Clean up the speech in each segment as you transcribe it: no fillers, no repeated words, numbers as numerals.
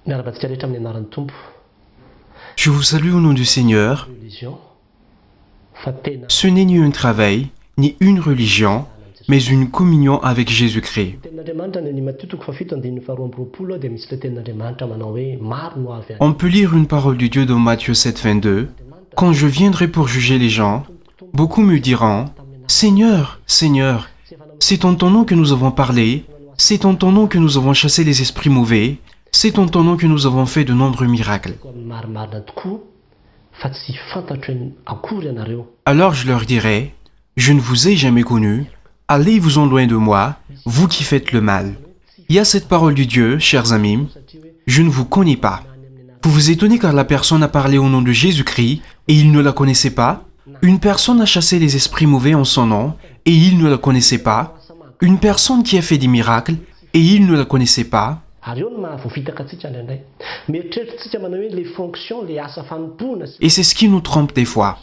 Miarabantsika rehetra amin'ny anaran'ny Tompo. Je vous salue au nom du Seigneur. Religion fa tena Ce n'est ni un travail, ni une religion, mais une communion avec Jésus-Christ. tenin'Andriamanitra ny Matthieu 7:22 dia misy ilay tenin'Andriamanitra manao hoe maro no avy On peut lire une parole de Dieu dans Matthieu 7, 22. Quand je viendrai pour juger les gens, beaucoup me diront, Seigneur, Seigneur, c'est en ton nom que nous avons parlé, c'est en ton nom que nous avons chassé les esprits mauvais, c'est en ton nom que nous avons fait de nombreux miracles. amin'ny marimarina tokoa fa tsy fantatro ny akory ianareo. Alors je leur dirai, je ne vous ai jamais connu, allez-vous-en loin de moi, vous qui faites le mal. Il y a cette parole de Dieu, chers amis, je ne vous connais pas. Vous vous étonnez car la personne a parlé au nom de Jésus-Christ et il ne la connaissait pas. Une personne a chassé les esprits mauvais en son nom et il ne la connaissait pas. Une personne qui a fait des miracles et il ne la connaissait pas. Ary eo no mahavoafitaka antsika indraindray. Mieritreritritsika manao hoe les fonctions, les asa fanompoana sy Et c'est ce qui nous trompe des fois.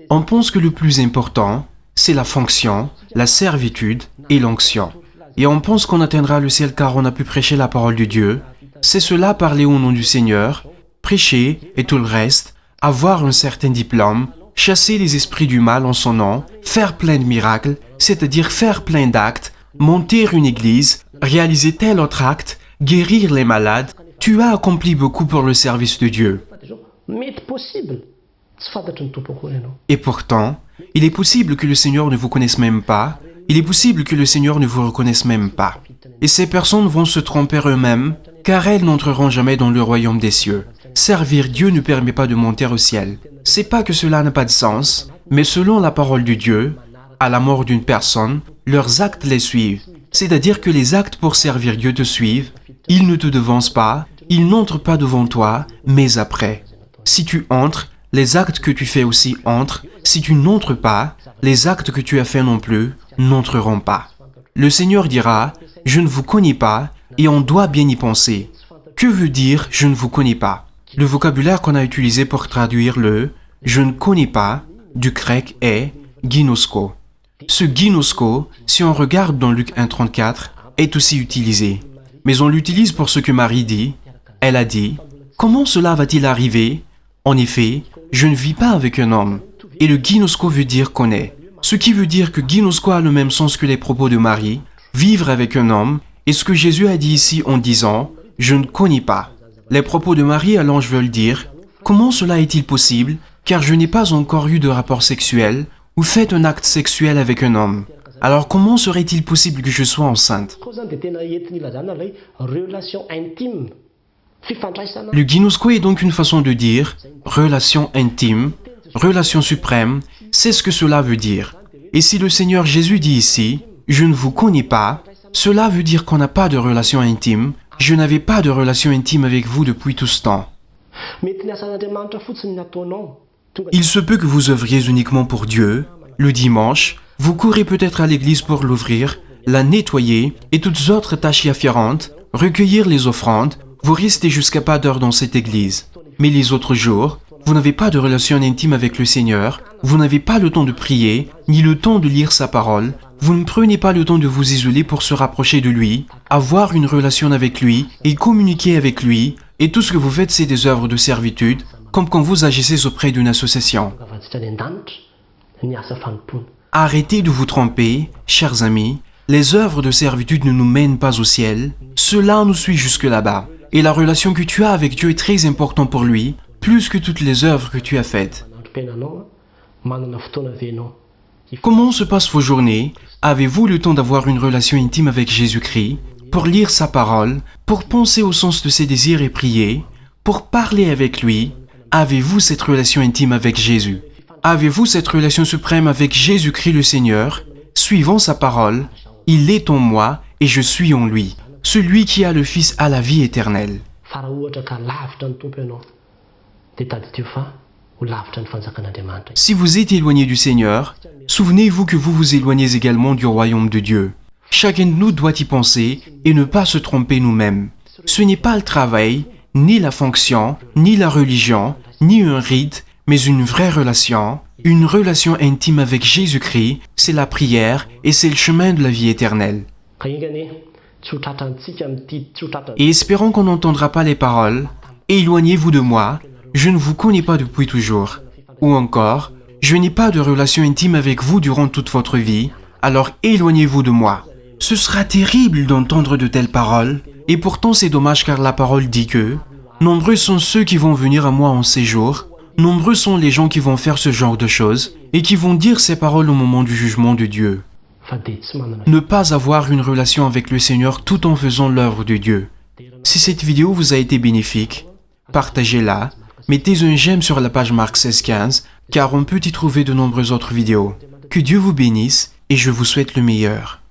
On pense que le plus important, c'est la fonction, la servitude et l'onction. Et on pense qu'on atteindra le ciel car on a pu prêcher la parole de Dieu. C'est cela parler au nom du Seigneur, prêcher et tout le reste, avoir un certain diplôme, chasser les esprits du mal en son nom, faire plein de miracles, c'est-à-dire faire plein d'actes, monter une église, réaliser tel autre acte, guérir les malades. Tu as accompli beaucoup pour le service de Dieu. mety possible tsy fantatry ny tompo akory ianao. Et pourtant, il est possible que le Seigneur ne vous connaisse même pas. Il est possible que le Seigneur ne vous reconnaisse même pas. Et ces personnes vont se tromper eux-mêmes, car elles n'entreront jamais dans le royaume des cieux. Servir Dieu ne permet pas de monter au ciel. C'est pas que cela n'a pas de sens, mais selon la parole de Dieu, à la mort d'une personne, leurs actes les suivent. C'est-à-dire que les actes pour servir Dieu te suivent. Ils ne te devancent pas, ils n'entrent pas devant toi, mais après. Si tu entres, les actes que tu fais aussi entrent. Si tu n'entres pas, les actes que tu as faits non plus n'entreront pas. Le Seigneur dira, je ne vous connais pas, et on doit bien y penser. Que veut dire je ne vous connais pas? Le vocabulaire qu'on a utilisé pour traduire le je ne connais pas du grec est ginosko. Ce ginosko, si on regarde dans Luc 1,34, est aussi utilisé. Mais on l'utilise pour ce que Marie dit. Elle a dit, comment cela va-t-il arriver? En effet, je ne vis pas avec un homme. Et le ginosko veut dire connaît. Ce qui veut dire que ginosko a le même sens que les propos de Marie, vivre avec un homme, et ce que Jésus a dit ici en disant, je ne connais pas. Les propos de Marie à l'ange veulent dire, comment cela est-il possible, car je n'ai pas encore eu de rapport sexuel, ou fait un acte sexuel avec un homme. Alors comment serait-il possible que je sois enceinte? Koa zany dia tena entina ilazana ilay relation intime fifandraisana. Le ginosko est donc une façon de dire relation intime, relation suprême, c'est ce que cela veut dire. Et si le Seigneur Jésus dit ici, je ne vous connais pas, cela veut dire qu'on n'a pas de relation intime, je n'avais pas de relation intime avec vous depuis tout ce temps. Mety ny asan'Andriamanitra fotsiny nataonao. Tonga Il se peut que vous œuvriez uniquement pour Dieu, le dimanche, vous courez peut-être à l'église pour l'ouvrir, la nettoyer et toutes autres tâches y afférentes, recueillir les offrandes, vous restez jusqu'à pas d'heure dans cette église. Mais les autres jours, vous n'avez pas de relation intime avec le Seigneur, vous n'avez pas le temps de prier, ni le temps de lire sa parole, vous ne prenez pas le temps de vous isoler pour se rapprocher de lui, avoir une relation avec lui et communiquer avec lui, et tout ce que vous faites c'est des œuvres de servitude, comme quand vous agissez auprès d'une association. avaditra any an-danitra ny asa fanompoana. Arrêtez de vous tromper, chers amis, les œuvres de servitude ne nous mènent pas au ciel, cela nous suit jusque là-bas. Et la relation que tu as avec Dieu est très importante pour lui, plus que toutes les œuvres que tu as faites. Manandrom-piainanao a manana fotoana venao. Comment se passent vos journées? Avez-vous le temps d'avoir une relation intime avec Jésus-Christ, pour lire sa parole, pour penser au sens de ses désirs et prier, pour parler avec lui? Avez-vous cette relation intime avec Jésus? Avez-vous cette relation suprême avec Jésus-Christ le Seigneur, suivant sa parole? Il est en moi et je suis en lui. Celui qui a le Fils a la vie éternelle. Fa raha ohatra ka lavitra ny tompo ianao dia tadideo fa ho lavitra ny fanjakan'Andriamanitra. Si vous êtes éloigné du Seigneur, souvenez-vous que vous vous éloignez également du royaume de Dieu. Chacun de nous doit y penser et ne pas se tromper nous-mêmes. Ce n'est pas le travail, ni la fonction, ni la religion, ni un rite, mais une vraie relation, une relation intime avec Jésus-Christ, c'est la prière et c'est le chemin de la vie éternelle. Ka ingany tsotratantsika amin'ity tsotratra Et espérant qu'on n'entendra pas les paroles, éloignez-vous de moi, je ne vous connais pas depuis toujours. Ou encore, je n'ai pas de relation intime avec vous durant toute votre vie, alors éloignez-vous de moi. Ce sera terrible d'entendre de telles paroles, et pourtant c'est dommage car la parole dit que nombreux sont ceux qui vont venir à moi en ces jours, nombreux sont les gens qui vont faire ce genre de choses, et qui vont dire ces paroles au moment du jugement de Dieu. fa dia tsy manana Ne pas avoir une relation avec le Seigneur tout en faisant l'œuvre de Dieu. Si cette vidéo vous a été bénéfique, partagez-la, mettez un j'aime sur la page Marc 16-15, car on peut y trouver de nombreuses autres vidéos. Que Dieu vous bénisse et je vous souhaite le meilleur.